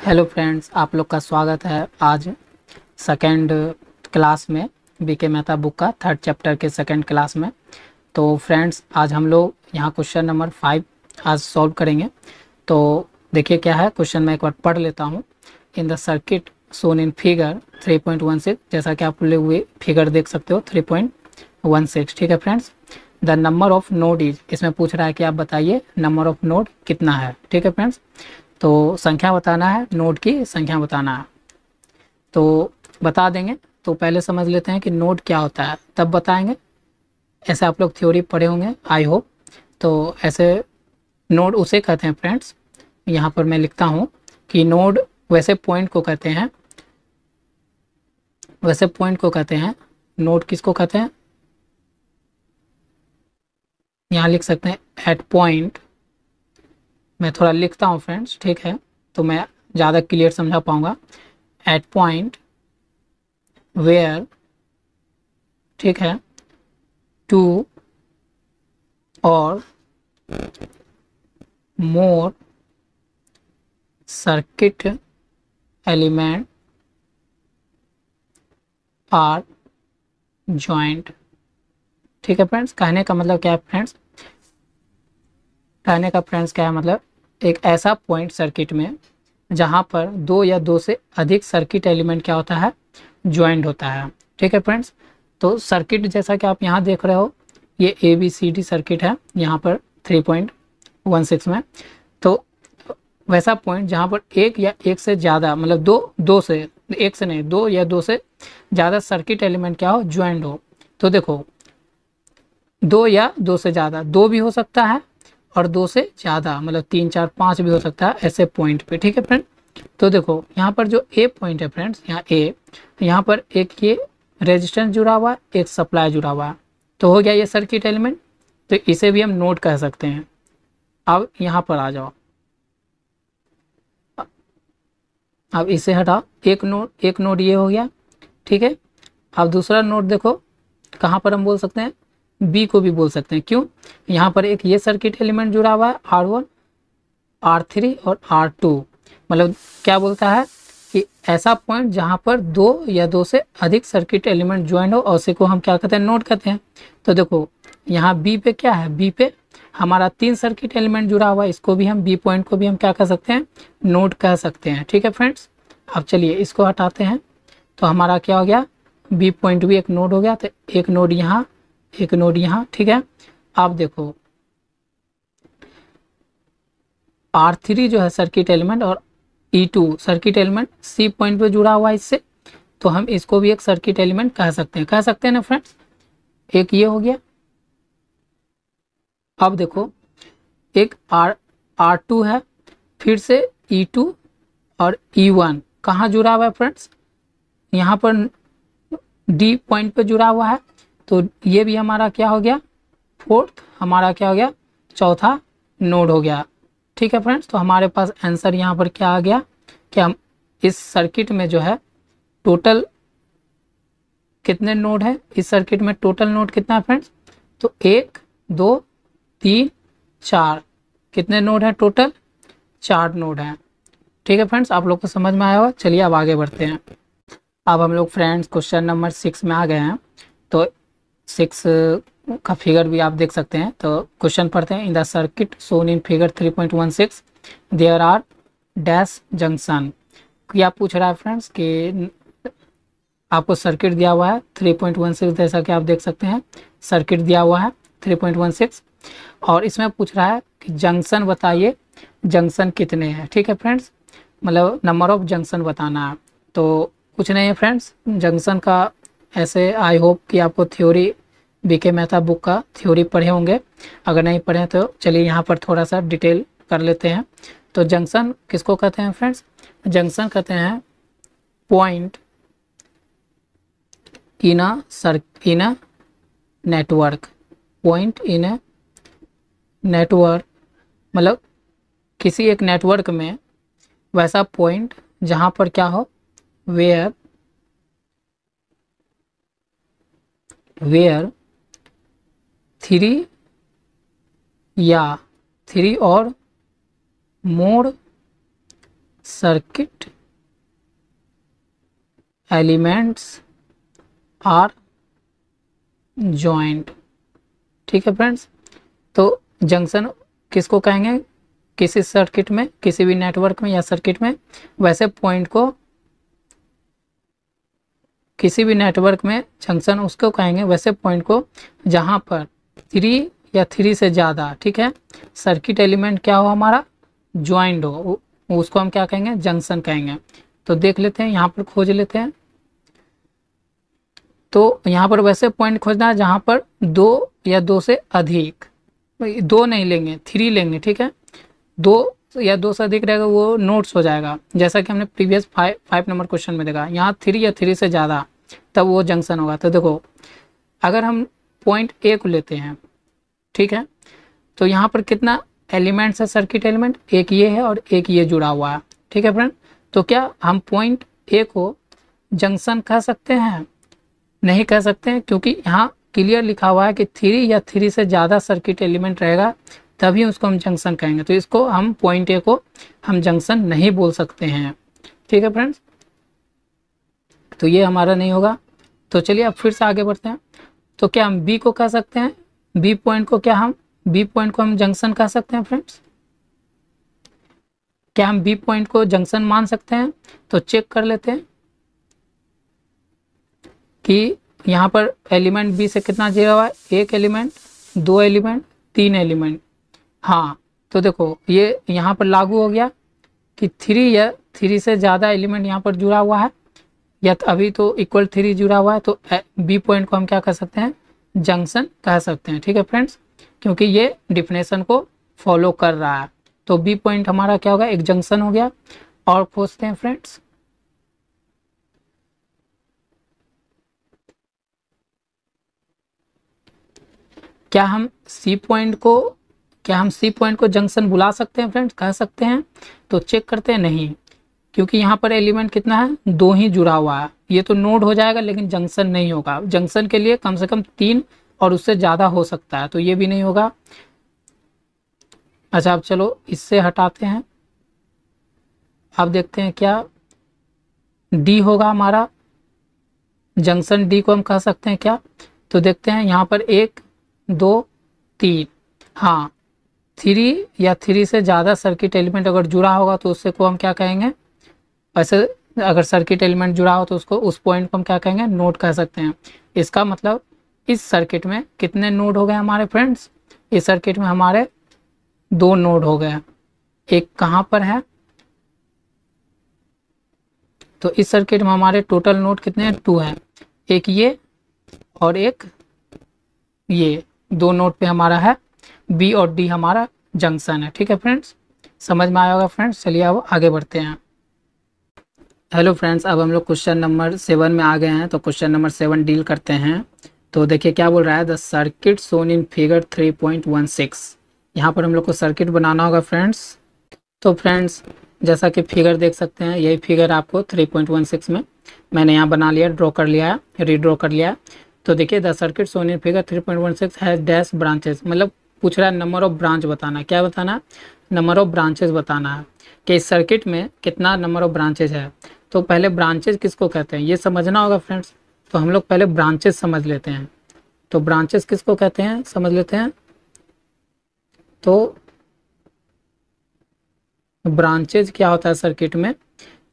Hello friends, आप लोग का स्वागत है आज सेकेंड क्लास में। बीके मेहता बुक का थर्ड चैप्टर के सेकेंड क्लास में। तो फ्रेंड्स, आज हम लोग यहाँ क्वेश्चन नंबर 5 आज सॉल्व करेंगे। तो देखिए क्या है क्वेश्चन, मैं एक बार पढ़ लेता हूँ। इन the circuit shown in figure 3.16, जैसा कि आप लोग हुए फिगर देख सकते हो 3.16। ठीक है friends, the number of node is, इसमें पूछ रहा है कि आप बताइए नंबर ऑफ नोड कितना है। ठीक है फ्रेंड्स, तो संख्या बताना है, नोड की संख्या बताना है। तो बता देंगे। तो पहले समझ लेते हैं कि नोड क्या होता है, तब बताएंगे। ऐसे आप लोग थ्योरी पढ़े होंगे आई होप। तो ऐसे नोड उसे कहते हैं फ्रेंड्स, यहाँ पर मैं लिखता हूँ कि नोड वैसे पॉइंट को कहते हैं, वैसे पॉइंट को कहते हैं। नोड किसको कहते हैं, यहाँ लिख सकते हैं एट पॉइंट। मैं थोड़ा लिखता हूँ फ्रेंड्स, ठीक है, तो मैं ज़्यादा क्लियर समझा पाऊँगा। एट पॉइंट वेयर, ठीक है, टू और मोर सर्किट एलिमेंट आर जॉइंट। ठीक है फ्रेंड्स, कहने का मतलब क्या है फ्रेंड्स, कहने का फ्रेंड्स क्या है मतलब, एक ऐसा पॉइंट सर्किट में जहां पर दो या दो से अधिक सर्किट एलिमेंट क्या होता है, ज्वाइंट होता है। ठीक है फ्रेंड्स, तो सर्किट जैसा कि आप यहाँ देख रहे हो, ये ABCD सर्किट है यहाँ पर 3.16 में। तो वैसा पॉइंट जहाँ पर एक या एक से ज़्यादा, मतलब दो से, एक से नहीं, दो या दो से ज़्यादा सर्किट एलिमेंट क्या हो, ज्वाइंट हो। तो देखो, दो या दो से ज़्यादा, दो भी हो सकता है और दो से ज़्यादा मतलब 3 4 5 भी हो सकता है ऐसे पॉइंट पे। ठीक है फ्रेंड, तो देखो यहाँ पर जो ए पॉइंट है फ्रेंड्स, यहाँ ए, यहाँ पर एक ये रेजिस्टेंस जुड़ा हुआ है, एक सप्लाई जुड़ा हुआ है, तो हो गया ये सर्किट एलिमेंट। तो इसे भी हम नोड कह सकते हैं। अब यहाँ पर आ जाओ, अब इसे हटाओ, एक नोड ये हो गया। ठीक है, अब दूसरा नोड देखो, कहाँ पर हम बोल सकते हैं, बी को भी बोल सकते हैं। क्यों, यहाँ पर एक ये सर्किट एलिमेंट जुड़ा हुआ है R1, R3 और R2। मतलब क्या बोलता है कि ऐसा पॉइंट जहाँ पर दो या दो से अधिक सर्किट एलिमेंट ज्वाइन हो, और उसी को हम क्या कहते हैं, नोड कहते हैं। तो देखो यहाँ बी पे क्या है, बी पे हमारा 3 सर्किट एलिमेंट जुड़ा हुआ है, इसको भी हम बी पॉइंट को भी हम क्या कह सकते हैं, नोड कह सकते हैं। ठीक है फ्रेंड्स, अब चलिए इसको हटाते हैं। तो हमारा क्या हो गया, बी पॉइंट भी एक नोड हो गया। तो एक नोड यहाँ, एक नोड यहाँ। ठीक है, अब देखो R3 जो है सर्किट एलिमेंट और E2 circuit element C point पे जुड़ा हुआ है इससे, तो हम इसको भी एक सर्किट एलिमेंट कह सकते हैं, कह सकते हैं ना फ्रेंड्स। एक ये हो गया। अब देखो एक R2 है, फिर से E2 और E1 कहाँ जुड़ा हुआ है फ्रेंड्स, यहाँ पर D पॉइंट पे जुड़ा हुआ है। तो ये भी हमारा क्या हो गया, फोर्थ हमारा क्या हो गया, चौथा नोड हो गया। ठीक है फ्रेंड्स, तो हमारे पास आंसर यहाँ पर क्या आ गया कि हम इस सर्किट में जो है टोटल कितने नोड है, इस सर्किट में टोटल नोड कितना है फ्रेंड्स, तो 1 2 3 4, कितने नोड है टोटल, 4 नोड है। ठीक है फ्रेंड्स, आप लोग को समझ में आया होगा। चलिए अब आगे बढ़ते हैं। अब हम लोग फ्रेंड्स क्वेश्चन नंबर 6 में आ गए हैं। तो 6 का फिगर भी आप देख सकते हैं। तो क्वेश्चन पढ़ते हैं। In the circuit shown in figure 3.16 there are dash junction. क्या पूछ रहा है फ्रेंड्स कि आपको सर्किट दिया हुआ है 3.16, जैसा कि आप देख सकते हैं सर्किट दिया हुआ है 3.16, और इसमें पूछ रहा है कि जंक्शन बताइए, जंक्शन कितने हैं। ठीक है फ्रेंड्स, मतलब नंबर ऑफ जंक्शन बताना है। तो कुछ नहीं है फ्रेंड्स, जंक्शन का ऐसे आई होप कि आपको थ्योरी बीके मेहता बुक का थ्योरी पढ़े होंगे। अगर नहीं पढ़े तो चलिए यहाँ पर थोड़ा सा डिटेल कर लेते हैं। तो जंक्शन किसको कहते हैं फ्रेंड्स, जंक्शन कहते हैं point in a network, point in a network, मतलब किसी एक नेटवर्क में वैसा पॉइंट जहाँ पर क्या हो, वेयर वेयर थ्री या थ्री और मोर सर्किट एलिमेंट्स आर जॉइंट। ठीक है फ्रेंड्स, तो जंक्शन किसको कहेंगे? किसी सर्किट में, किसी भी नेटवर्क में या सर्किट में वैसे पॉइंट को, किसी भी नेटवर्क में जंक्शन उसको कहेंगे वैसे पॉइंट को जहां पर 3 या 3 से ज़्यादा, ठीक है, सर्किट एलिमेंट क्या हो हमारा, ज्वाइंट हो, उसको हम क्या कहेंगे? जंक्शन कहेंगे। तो देख लेते हैं, यहाँ पर खोज लेते हैं। तो यहाँ पर वैसे पॉइंट खोजना है जहाँ पर 2 या 2 से अधिक, 2 नहीं लेंगे, 3 लेंगे, ठीक है, 2 या 2 से अधिक रहेगा वो नोड्स हो जाएगा, जैसा कि हमने प्रीवियस 5 नंबर क्वेश्चन में देखा। यहाँ 3 या 3 से ज़्यादा तब वो जंक्शन होगा। तो देखो, अगर हम पॉइंट ए को लेते हैं, ठीक है, तो यहाँ पर कितना एलिमेंट्स है सर्किट एलिमेंट? एक ये है और एक ये जुड़ा हुआ है, ठीक है फ्रेंड। तो क्या हम पॉइंट ए को जंक्शन कह सकते हैं? नहीं कह सकते हैं, क्योंकि यहाँ क्लियर लिखा हुआ है कि 3 या 3 से ज़्यादा सर्किट एलिमेंट रहेगा तभी उसको हम जंक्शन कहेंगे। तो इसको हम पॉइंट ए को हम जंक्शन नहीं बोल सकते हैं, ठीक है फ्रेंड्स। तो ये हमारा नहीं होगा। तो चलिए अब फिर से आगे बढ़ते हैं। तो क्या हम बी को कह सकते हैं? बी पॉइंट को क्या हम बी पॉइंट को हम जंक्शन कह सकते हैं फ्रेंड्स? क्या हम बी पॉइंट को जंक्शन मान सकते हैं? तो चेक कर लेते हैं कि यहाँ पर एलिमेंट बी से कितना जुड़ा हुआ है, 1 एलिमेंट, 2 एलिमेंट, 3 एलिमेंट। हाँ, तो देखो ये यहाँ पर लागू हो गया कि 3 या 3 से ज़्यादा एलिमेंट यहाँ पर जुड़ा हुआ है, या अभी तो इक्वल 3 जुड़ा हुआ है, तो बी पॉइंट को हम क्या कर सकते हैं? जंक्शन कह सकते हैं, ठीक है फ्रेंड्स, क्योंकि ये डिफिनेशन को फॉलो कर रहा है। तो बी पॉइंट हमारा क्या होगा? एक जंक्शन हो गया। और पूछते हैं फ्रेंड्स, क्या हम सी पॉइंट को जंक्शन बुला सकते हैं फ्रेंड्स? कह सकते हैं? तो चेक करते हैं, नहीं, क्योंकि यहाँ पर एलिमेंट कितना है? 2 ही जुड़ा हुआ है। ये तो नोड हो जाएगा लेकिन जंक्शन नहीं होगा। जंक्शन के लिए कम से कम 3 और उससे ज़्यादा हो सकता है, तो ये भी नहीं होगा। अच्छा, अब चलो इससे हटाते हैं। अब देखते हैं क्या डी होगा हमारा, जंक्शन डी को हम कह सकते हैं क्या? तो देखते हैं यहाँ पर 1, 2, 3, हाँ, 3 या 3 से ज़्यादा सर्किट एलिमेंट अगर जुड़ा होगा तो उससे को हम क्या कहेंगे? वैसे अगर सर्किट एलिमेंट जुड़ा हो तो उसको, उस पॉइंट को हम क्या कहेंगे? नोड कह सकते हैं। इसका मतलब इस सर्किट में कितने नोड हो गए हमारे फ्रेंड्स? इस सर्किट में हमारे 2 नोड हो गए। एक कहाँ पर है? तो इस सर्किट में हमारे टोटल नोड कितने हैं? 2 हैं। एक ये और एक ये, 2 नोड पे हमारा है बी और डी हमारा जंक्शन है, ठीक है फ्रेंड्स। समझ में आया होगा फ्रेंड्स। चलिए अब आगे बढ़ते हैं। हेलो फ्रेंड्स, अब हम लोग क्वेश्चन नंबर 7 में आ गए हैं। तो क्वेश्चन नंबर 7 डील करते हैं। तो देखिए क्या बोल रहा है, the circuit shown in figure 3.16। यहाँ पर हम लोग को सर्किट बनाना होगा फ्रेंड्स। तो फ्रेंड्स जैसा कि फिगर देख सकते हैं, यही फिगर आपको 3.16 में मैंने यहाँ बना लिया, ड्रॉ कर लिया है, रीड्रॉ कर लिया है। तो देखिए the circuit shown in figure 3.16 has dash branches, मतलब पूछ रहा है नंबर ऑफ ब्रांच बताना है। क्या बताना है? नंबर ऑफ ब्रांचेस बताना है कि इस सर्किट में कितना नंबर ऑफ ब्रांचेस है। तो पहले ब्रांचेस किसको कहते हैं ये समझना होगा फ्रेंड्स। तो हम लोग पहले ब्रांचेस समझ लेते हैं। तो ब्रांचेस किसको कहते हैं समझ लेते हैं। तो ब्रांचेज क्या होता है सर्किट में,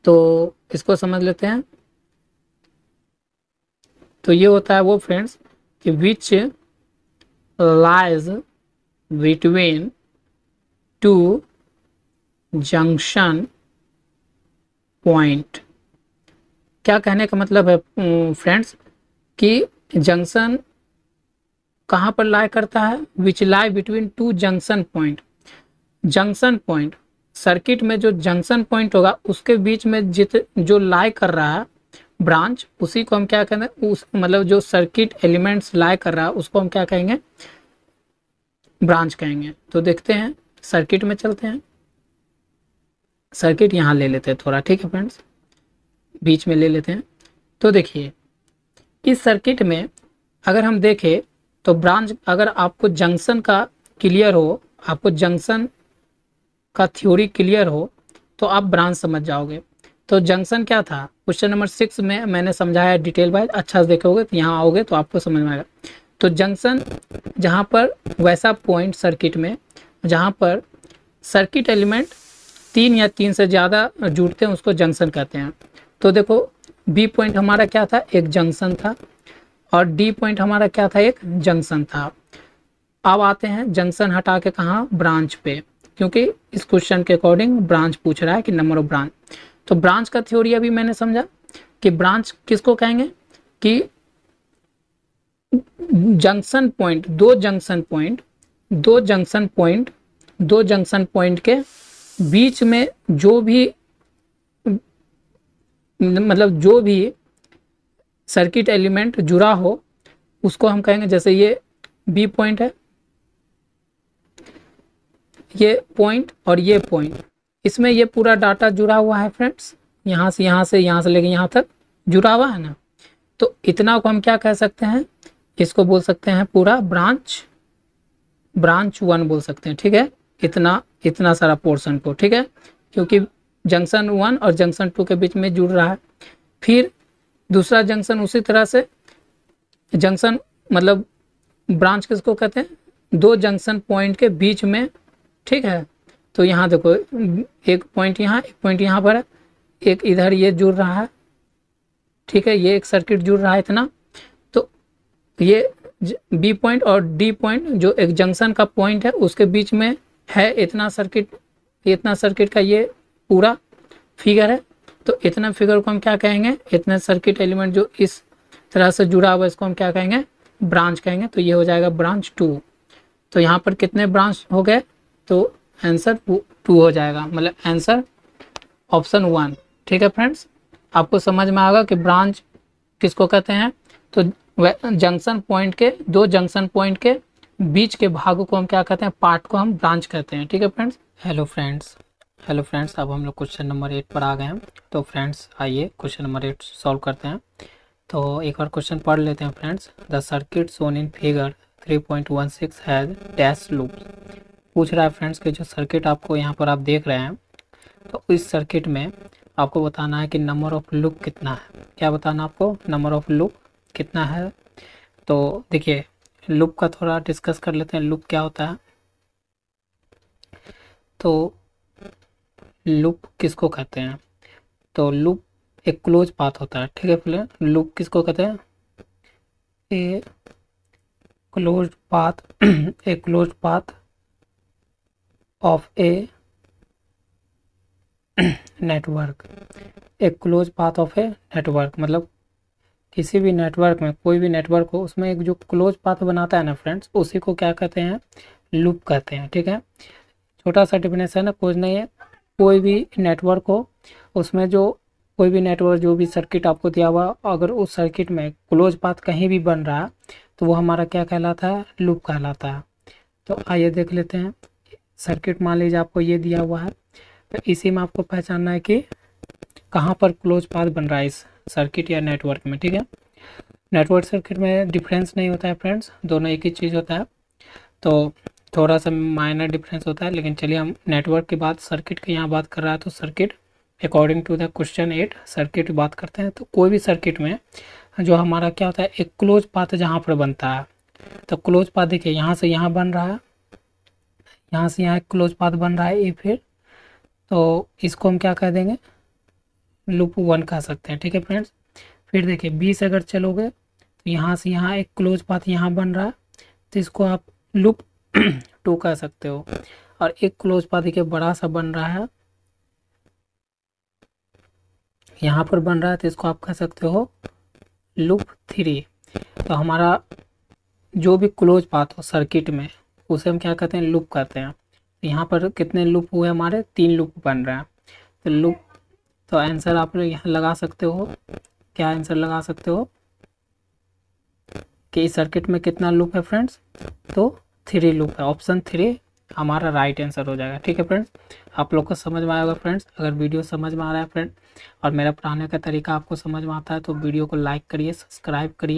तो इसको समझ लेते हैं। तो ये होता है वो फ्रेंड्स कि which lies between 2 junction point. क्या कहने का मतलब है फ्रेंड्स कि जंक्शन कहाँ पर लाई करता है? Which lie between 2 junction point. Junction point circuit में जो जंक्शन पॉइंट होगा उसके बीच में जो लाई कर रहा है ब्रांच, उसी को हम क्या कहेंगे? उस मतलब जो सर्किट एलिमेंट्स लाई कर रहा है उसको हम क्या कहेंगे? ब्रांच कहेंगे। तो देखते हैं, सर्किट में चलते हैं। सर्किट यहाँ ले लेते हैं थोड़ा, ठीक है फ्रेंड्स, बीच में ले लेते हैं। तो देखिए इस सर्किट में अगर हम देखें तो ब्रांच, अगर आपको जंक्शन का क्लियर हो, आपको जंक्शन का थ्योरी क्लियर हो, तो आप ब्रांच समझ जाओगे। तो जंक्शन क्या था, क्वेश्चन नंबर 6 में मैंने समझाया डिटेल वाइज, अच्छा से देखोगे तो यहाँ आओगे तो आपको समझ में आएगा। तो जंक्शन जहाँ पर वैसा पॉइंट सर्किट में जहाँ पर सर्किट एलिमेंट 3 या 3 से ज़्यादा जुड़ते हैं उसको जंक्शन कहते हैं। तो देखो बी पॉइंट हमारा क्या था, एक जंक्शन था, और डी पॉइंट हमारा क्या था, एक जंक्शन था। अब आते हैं जंक्शन हटा के कहाँ, ब्रांच पे, क्योंकि इस क्वेश्चन के अकॉर्डिंग ब्रांच पूछ रहा है कि नंबर ऑफ ब्रांच। तो ब्रांच का थ्योरी अभी मैंने समझा कि ब्रांच किसको कहेंगे कि जंक्शन पॉइंट, दो जंक्शन पॉइंट के बीच में जो भी मतलब जो भी सर्किट एलिमेंट जुड़ा हो उसको हम कहेंगे, जैसे ये बी पॉइंट है, ये पॉइंट और ये पॉइंट, इसमें ये पूरा डाटा जुड़ा हुआ है फ्रेंड्स, यहाँ से लेके यहाँ तक जुड़ा हुआ है ना। तो इतना को हम क्या कह सकते हैं, इसको बोल सकते हैं पूरा ब्रांच 1 बोल सकते हैं, ठीक है। इतना सारा पोर्शन को, ठीक है, क्योंकि जंक्शन 1 और जंक्शन 2 के बीच में जुड़ रहा है। फिर दूसरा जंक्शन उसी तरह से, जंक्शन मतलब ब्रांच किसको कहते हैं, दो जंक्शन पॉइंट के बीच में, ठीक है। तो यहाँ देखो एक पॉइंट यहाँ, एक पॉइंट यहाँ पर है, एक इधर ये जुड़ रहा है, ठीक है, ये एक सर्किट जुड़ रहा है इतना। तो ये बी पॉइंट और डी पॉइंट जो एक जंक्शन का पॉइंट है उसके बीच में है इतना सर्किट का ये पूरा फिगर है। तो इतना फिगर को हम क्या कहेंगे, इतना सर्किट एलिमेंट जो इस तरह से जुड़ा हुआ है इसको हम क्या कहेंगे, ब्रांच कहेंगे। तो ये हो जाएगा ब्रांच 2। तो यहाँ पर कितने ब्रांच हो गए, तो आंसर 2 हो जाएगा, मतलब आंसर ऑप्शन 1, ठीक है फ्रेंड्स। आपको समझ में आएगा कि ब्रांच किसको कहते हैं। तो जंक्शन पॉइंट के, दो जंक्शन पॉइंट के बीच के भाग को हम क्या कहते हैं, पार्ट को हम ब्रांच कहते हैं, ठीक है फ्रेंड्स। हेलो फ्रेंड्स, अब हम लोग क्वेश्चन नंबर 8 पर आ गए हैं। तो फ्रेंड्स आइए क्वेश्चन नंबर 8 सॉल्व करते हैं। तो एक बार क्वेश्चन पढ़ लेते हैं friends. The circuit shown in figure 3.16 has dash loop. पूछ रहा है फ्रेंड्स कि जो सर्किट आपको यहाँ पर आप देख रहे हैं, तो इस सर्किट में आपको बताना है कि नंबर ऑफ लूप कितना है। क्या बताना आपको, नंबर ऑफ लूप कितना है। तो देखिए लूप का थोड़ा डिस्कस कर लेते हैं, लूप क्या होता है। तो लूप किसको कहते हैं, तो लूप एक क्लोज पाथ होता है, ठीक है। फिर लूप किसको कहते हैं, a close path a close path of a network. एक close path of a network मतलब किसी भी नेटवर्क में, कोई भी नेटवर्क हो उसमें एक जो क्लोज पाथ बनाता है ना फ्रेंड्स, उसी को क्या कहते हैं, लूप कहते हैं, ठीक है। छोटा सा डिफिनेशन है, कुछ नहीं है। कोई भी नेटवर्क हो उसमें जो कोई भी नेटवर्क जो भी सर्किट आपको दिया हुआ, अगर उस सर्किट में क्लोज पाथ कहीं भी बन रहा है तो वो हमारा क्या कहलाता है, लूप कहलाता है। तो आइए देख लेते हैं। सर्किट मान लीजिए आपको ये दिया हुआ है, तो इसी में आपको पहचानना है कि कहाँ पर क्लोज पाथ बन रहा है इस सर्किट या नेटवर्क में, ठीक है। नेटवर्क सर्किट में डिफरेंस नहीं होता है फ्रेंड्स, दोनों एक ही चीज़ होता है। तो थोड़ा सा माइनर डिफरेंस होता है, लेकिन चलिए हम नेटवर्क की बात, सर्किट की यहाँ बात कर रहा है तो circuit according to the question 8 circuit बात करते हैं। तो कोई भी सर्किट में जो हमारा क्या होता है, एक क्लोज पाथ जहाँ पर बनता है, तो क्लोज पाथ देखिए यहाँ से यहाँ बन रहा है, यहाँ से यहाँ एक क्लोज पाथ बन रहा है ये, फिर तो इसको हम क्या कह देंगे, लूप 1 कह सकते हैं, ठीक है फ्रेंड्स। फिर देखिए 20 अगर चलोगे तो यहाँ से यहाँ एक क्लोज पाथ यहाँ बन रहा है, तो इसको आप लूप 2 कह सकते हो। और एक क्लोज पाथ देखिए बड़ा सा बन रहा है, यहाँ पर बन रहा है, तो इसको आप कह सकते हो लूप 3। तो हमारा जो भी क्लोज पाथ हो सर्किट में उसे हम क्या कहते हैं, लूप कहते हैं। यहाँ पर कितने लूप हुए, हमारे 3 लूप बन रहे हैं। तो लूप, तो आंसर आप यहाँ लगा सकते हो, क्या आंसर लगा सकते हो कि इस सर्किट में कितना लूप है फ्रेंड्स, तो 3 लूप है। ऑप्शन 3 हमारा राइट आंसर हो जाएगा, ठीक है फ्रेंड्स। आप लोग को समझ में आएगा फ्रेंड्स। अगर वीडियो समझ में आ रहा है फ्रेंड और मेरा पढ़ाने का तरीका आपको समझ में आता है तो वीडियो को लाइक करिए, सब्सक्राइब करिए।